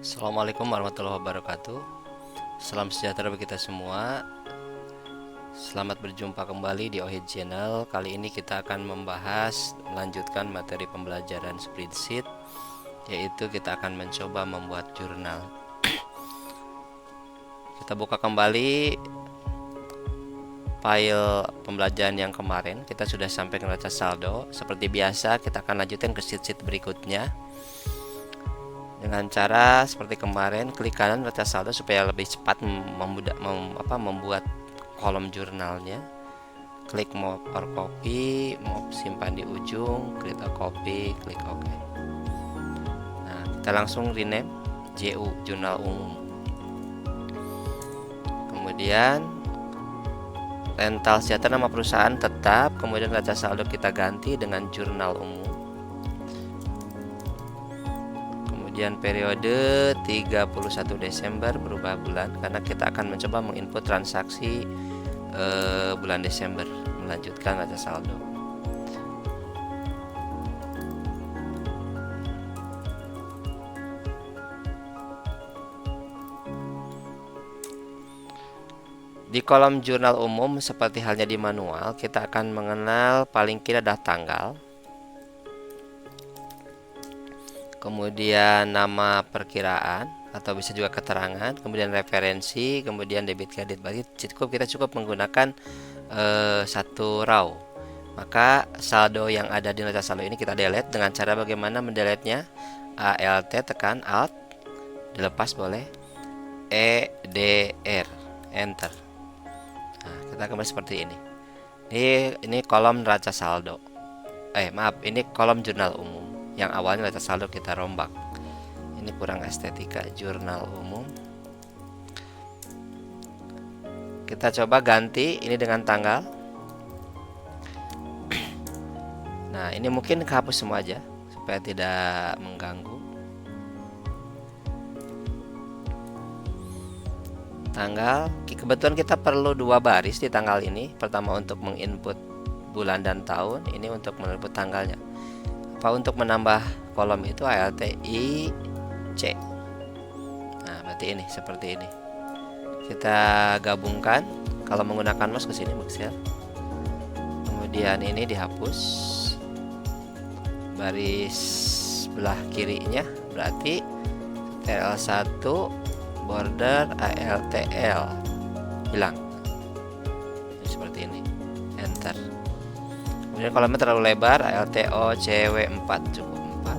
Assalamualaikum warahmatullahi wabarakatuh. Salam sejahtera bagi kita semua. Selamat berjumpa kembali di OHID Channel. Kali ini kita akan melanjutkan materi pembelajaran spreadsheet, yaitu kita akan mencoba membuat jurnal. Kita buka kembali file pembelajaran yang kemarin. Kita sudah sampai ke neraca saldo. Seperti biasa, kita akan lanjutkan ke sheet-sheet berikutnya dengan cara seperti kemarin. Klik kanan neraca saldo supaya lebih cepat membuat kolom jurnalnya. Klik move or copy, move simpan di ujung, klik copy, klik OK. Nah, kita langsung rename JU, jurnal umum. Kemudian rental sejahtera nama perusahaan tetap, kemudian neraca saldo kita ganti dengan jurnal umum. Kemudian periode 31 Desember berubah bulan karena kita akan mencoba menginput transaksi bulan Desember, melanjutkan neraca saldo. Di kolom jurnal umum seperti halnya di manual, kita akan mengenal paling kiri ada tanggal, kemudian nama perkiraan atau bisa juga keterangan, kemudian referensi, kemudian debit kredit. Berarti kita cukup menggunakan satu row. Maka saldo yang ada di neraca saldo ini kita delete. Dengan cara bagaimana mendelete-nya? ALT tekan Alt, dilepas boleh EDR, enter. Nah, kita kembali seperti ini. Ini kolom neraca saldo. Ini kolom jurnal umum. Yang awalnya neraca saldo kita rombak. Ini kurang estetika, jurnal umum. Kita coba ganti ini dengan tanggal. Nah, ini mungkin hapus semua aja supaya tidak mengganggu. Tanggal, kebetulan kita perlu dua baris di tanggal ini. Pertama untuk menginput bulan dan tahun, ini untuk menginput tanggalnya. Untuk menambah kolom itu ALTIC. Nah, berarti ini seperti ini. Kita gabungkan. Kalau menggunakan mouse ke sini Excel. Kemudian ini dihapus. Baris sebelah kirinya berarti TL1 border ALTL hilang. Seperti ini. Enter. Kemudian kolomnya terlalu lebar, ALTO CW4 cukup 4.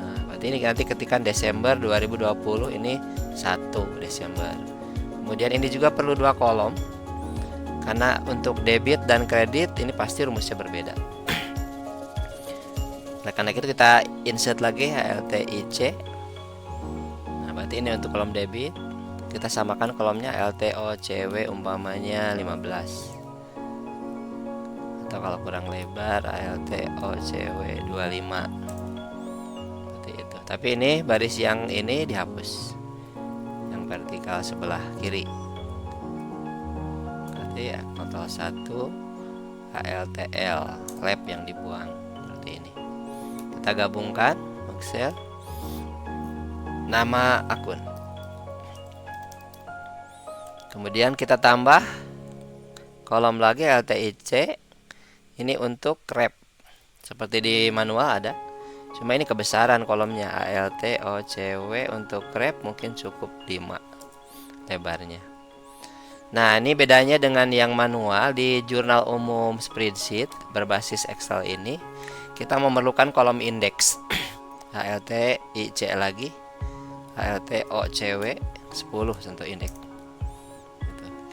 Nah, berarti ini nanti ketikan Desember 2020, ini 1 Desember. Kemudian ini juga perlu dua kolom karena untuk debit dan kredit ini pasti rumusnya berbeda. Nah, karena itu kita insert lagi ALTIC. Nah, berarti ini untuk kolom debit. Kita samakan kolomnya ALTO CW umpamanya 15. Atau kalau kurang lebar ALTO CW 25 seperti itu. Tapi ini baris yang ini dihapus, yang vertikal sebelah kiri. Berarti ya Ctrl 1 ALTL lab yang dibuang seperti ini. Kita gabungkan Excel, nama akun, kemudian kita tambah kolom lagi ALTIC. Ini untuk wrap seperti di manual ada, cuma ini kebesaran kolomnya. ALTOCW untuk wrap mungkin cukup 5 lebarnya. Nah, ini bedanya dengan yang manual. Di jurnal umum spreadsheet berbasis Excel ini kita memerlukan kolom indeks. ALTIC lagi, ALTOCW 10 untuk indeks.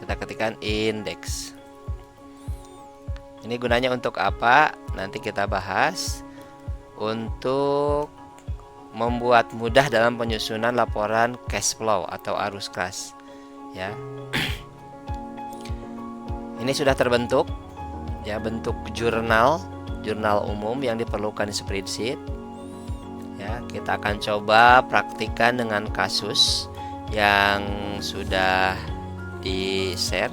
Kita ketikkan indeks. Ini gunanya untuk apa? Nanti kita bahas. Untuk membuat mudah dalam penyusunan laporan cash flow atau arus kas, ya. Ini sudah terbentuk, ya, bentuk jurnal umum yang diperlukan di spreadsheet. Ya, kita akan coba praktikkan dengan kasus yang sudah di-share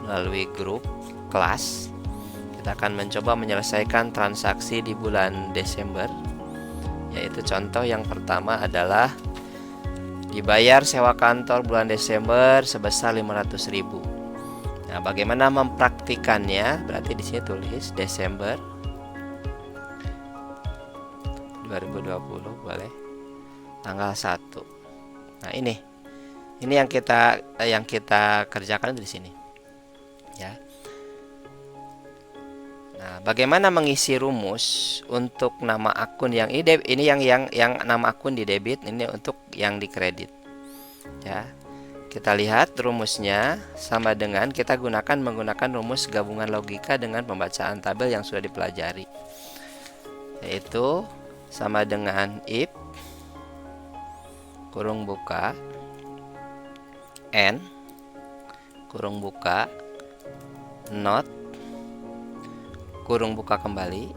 melalui grup kelas. Kita akan mencoba menyelesaikan transaksi di bulan Desember, yaitu contoh yang pertama adalah Dibayar sewa kantor bulan Desember sebesar 500.000. Nah, bagaimana mempraktikannya? Berarti di sini tulis Desember 2020 boleh tanggal 1. Nah, ini yang kita kerjakan di sini. Ya. Nah, bagaimana mengisi rumus untuk nama akun yang ini yang nama akun di debit, ini untuk yang di kredit. Ya. Kita lihat rumusnya sama dengan kita menggunakan rumus gabungan logika dengan pembacaan tabel yang sudah dipelajari. Yaitu sama dengan if kurung buka n kurung buka not kurung buka kembali.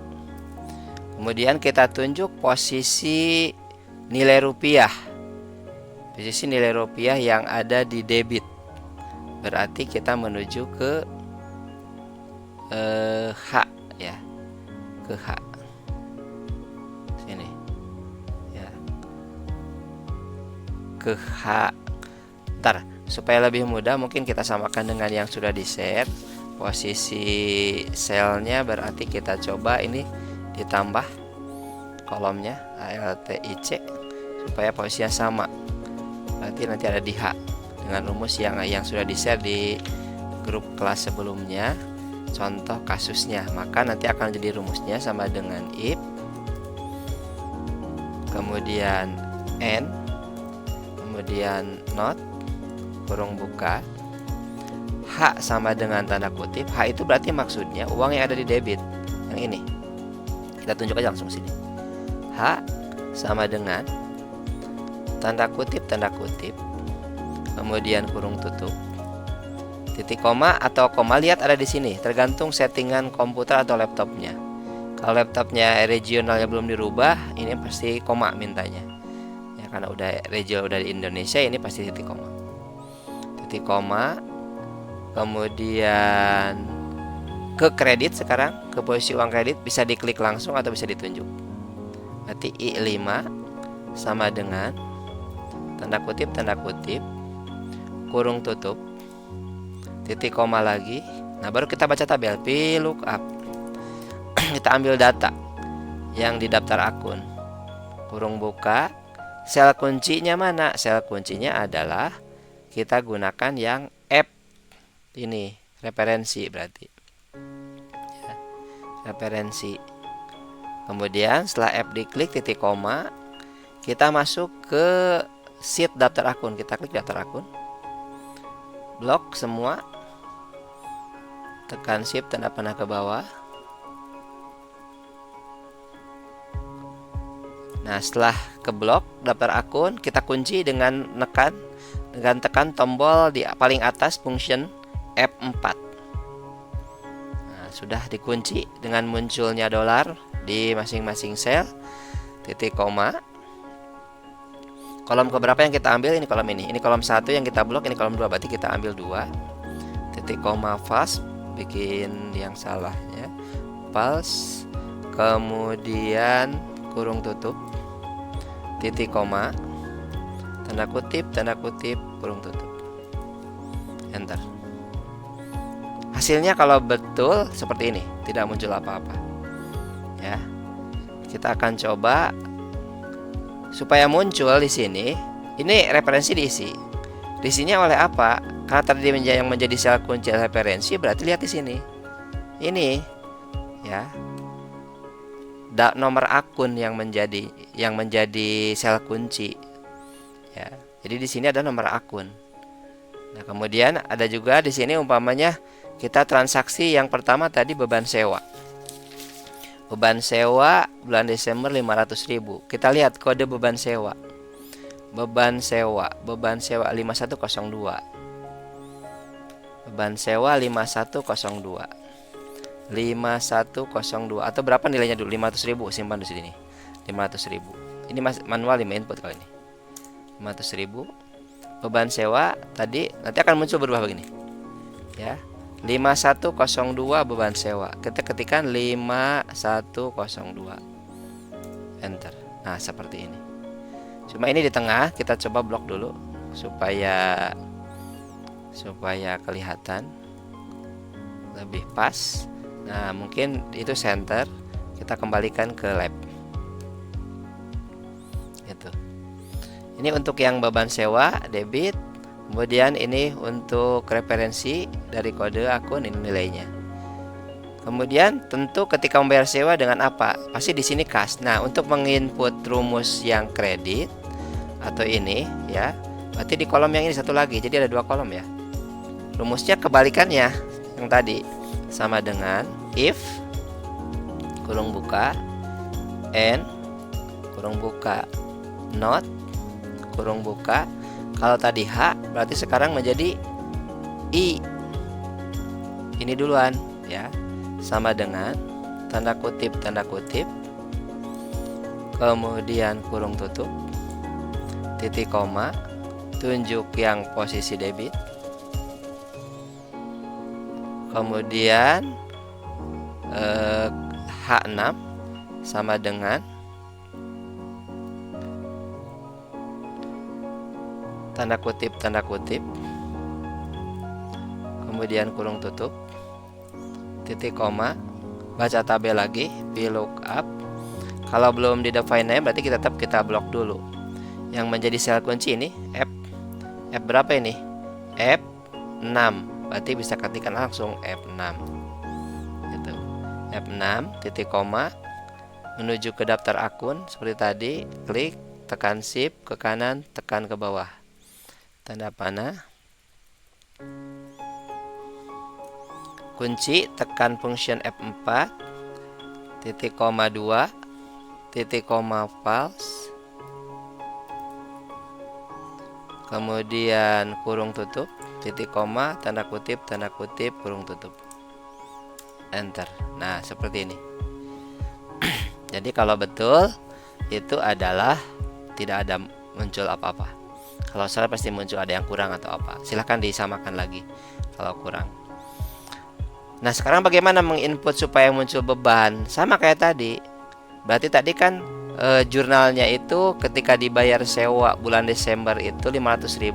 Kemudian kita tunjuk posisi nilai rupiah. Posisi nilai rupiah yang ada di debit. Berarti kita menuju ke H ya. Ke H. Sini. Ya. Ke H. Ntar, supaya lebih mudah mungkin kita samakan dengan yang sudah di-share. Posisi selnya berarti kita coba ini ditambah kolomnya ALTIC supaya posisinya sama. Berarti nanti ada di H dengan rumus yang sudah di-share di grup kelas sebelumnya, contoh kasusnya. Maka nanti akan jadi rumusnya sama dengan if kemudian n kemudian not kurung buka H sama dengan tanda kutip. H itu berarti maksudnya uang yang ada di debit yang ini. Kita tunjuk aja langsung sini. H sama dengan tanda kutip kemudian kurung tutup titik koma atau koma, lihat ada di sini, tergantung settingan komputer atau laptopnya. Kalau laptopnya regionalnya belum dirubah, ini pasti koma mintanya ya, karena udah regional udah di Indonesia, ini pasti titik koma kemudian ke kredit. Sekarang ke posisi uang kredit bisa diklik langsung atau bisa ditunjuk. Berarti I5 sama dengan tanda kutip kurung tutup titik koma lagi. Nah, baru kita baca tabel VLOOKUP. Kita ambil data yang di daftar akun, kurung buka, sel kuncinya mana? Sel kuncinya adalah kita gunakan yang F ini, referensi berarti ya, referensi. Kemudian setelah F diklik titik koma, kita masuk ke sheet daftar akun. Kita klik daftar akun, blok semua, tekan shift tanda panah ke bawah. Nah, setelah ke blok daftar akun, kita kunci dengan tekan tombol di paling atas function F4. Nah, sudah dikunci dengan munculnya dolar di masing-masing sel, titik koma. Kolom keberapa yang kita ambil? Ini kolom ini kolom 1 yang kita blok, ini kolom 2, berarti kita ambil 2. Titik koma fast, bikin yang salahnya pulse, kemudian kurung tutup titik koma tanda kutip kurung tutup, enter. Hasilnya kalau betul seperti ini, tidak muncul apa-apa ya. Kita akan coba supaya muncul di sini. Ini referensi diisi. Diisinya oleh apa? Karena tadi yang menjadi sel kunci referensi, berarti lihat di sini. Ini ya. Nomor akun yang menjadi sel kunci. Ya. Jadi di sini ada nomor akun. Nah, kemudian ada juga di sini umpamanya kita transaksi yang pertama tadi beban sewa. Beban sewa bulan Desember 500.000. Kita lihat kode beban sewa. Beban sewa 5102. Beban sewa 5102. 5102 atau berapa nilainya dulu? 500.000, simpan di sini. 500.000. Ini manual 5 input kali ini. 500.000. Beban sewa tadi nanti akan muncul berubah begini. Ya. 5102 beban sewa. Kita ketikkan 5102. Enter. Nah, seperti ini. Cuma ini di tengah, kita coba blok dulu supaya kelihatan lebih pas. Nah, mungkin itu center, kita kembalikan ke lab. Gitu. Ini untuk yang beban sewa debit. Kemudian ini untuk referensi dari kode akun, ini nilainya. Kemudian tentu ketika membayar sewa dengan apa? Pasti di sini kas. Nah, untuk menginput rumus yang kredit atau ini ya, berarti di kolom yang ini satu lagi. Jadi ada 2 kolom ya. Rumusnya kebalikannya yang tadi, sama dengan if kurung buka and kurung buka not kurung buka. Kalau tadi H berarti sekarang menjadi I. Ini duluan ya. Sama dengan tanda kutip, kemudian kurung tutup, titik koma, tunjuk yang posisi debit, kemudian H6 sama dengan tanda kutip, kemudian kurung tutup, titik koma, baca tabel lagi, VLOOKUP. Kalau belum di define name berarti kita blok dulu. Yang menjadi sel kunci ini F berapa ini? F6. Berarti bisa ketikkan langsung F6. Gitu. F6 titik koma, menuju ke daftar akun seperti tadi, klik, tekan shift ke kanan, tekan ke bawah. Tanda panah. Kunci, tekan function F4, titik koma 2, titik koma false, kemudian kurung tutup, titik koma, tanda kutip, kurung tutup, enter. Nah, seperti ini. Jadi kalau betul itu adalah tidak ada muncul apa-apa. Kalau salah pasti muncul ada yang kurang atau apa. Silahkan disamakan lagi kalau kurang. Nah, sekarang bagaimana menginput supaya muncul beban? Sama kayak tadi. Berarti tadi kan jurnalnya itu ketika dibayar sewa bulan Desember itu 500.000,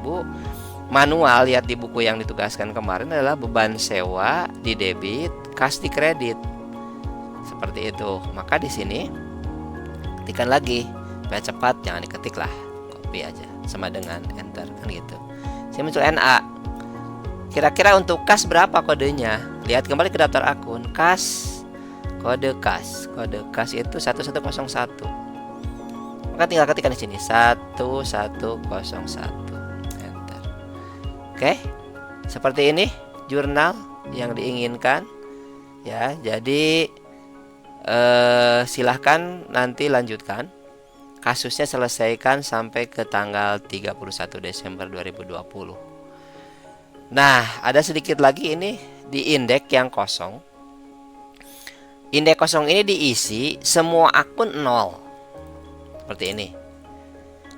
manual lihat di buku yang ditugaskan kemarin adalah beban sewa di debit, kas di kredit. Seperti itu. Maka di sini ketikkan lagi, supaya cepat, jangan diketik lah, copy aja sama dengan enter kan gitu. Sini muncul NA. Kira-kira untuk kas berapa kodenya? Lihat kembali ke daftar akun. Kas, kode kas itu 1101. Maka tinggal ketikkan di sini 1101. Enter. Oke. Seperti ini jurnal yang diinginkan. Ya, jadi silahkan nanti lanjutkan. Kasusnya selesaikan sampai ke tanggal 31 Desember 2020. Nah, ada sedikit lagi ini di indeks yang kosong. Indeks kosong ini diisi semua akun 0. Seperti ini.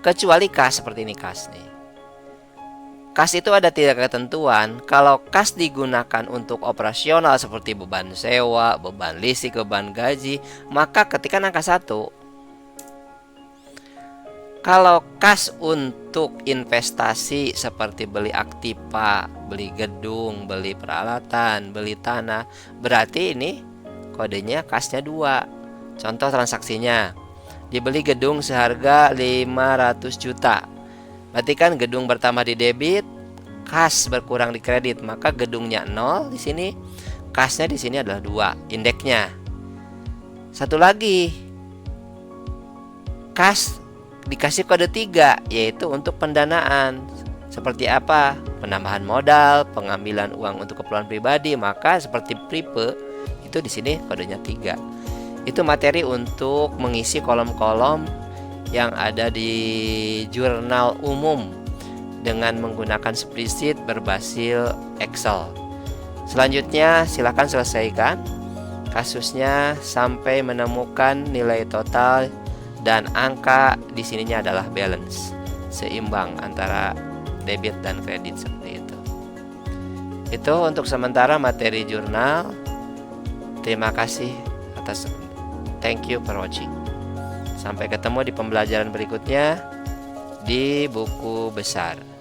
Kecuali kas, seperti ini kas nih. Kas itu ada 3 ketentuan. Kalau kas digunakan untuk operasional seperti beban sewa, beban listrik, beban gaji, maka ketikkan angka 1. Kalau kas untuk investasi seperti beli aktiva, beli gedung, beli peralatan, beli tanah, berarti ini kodenya kasnya 2. Contoh transaksinya, dibeli gedung seharga 500 juta. Berarti kan gedung bertambah di debit, kas berkurang di kredit, maka gedungnya 0 di sini, kasnya di sini adalah 2 indeksnya. Satu lagi, kas dikasih kode 3, yaitu untuk pendanaan. Seperti apa? Penambahan modal, pengambilan uang untuk keperluan pribadi, maka seperti prepe itu di sini kodenya 3. Itu materi untuk mengisi kolom-kolom yang ada di jurnal umum dengan menggunakan spreadsheet berbasis Excel. Selanjutnya silakan selesaikan kasusnya sampai menemukan nilai total dan angka di sininya adalah balance, seimbang antara debit dan kredit seperti itu. Itu untuk sementara materi jurnal. Terima kasih atas thank you for watching. Sampai ketemu di pembelajaran berikutnya. di buku besar.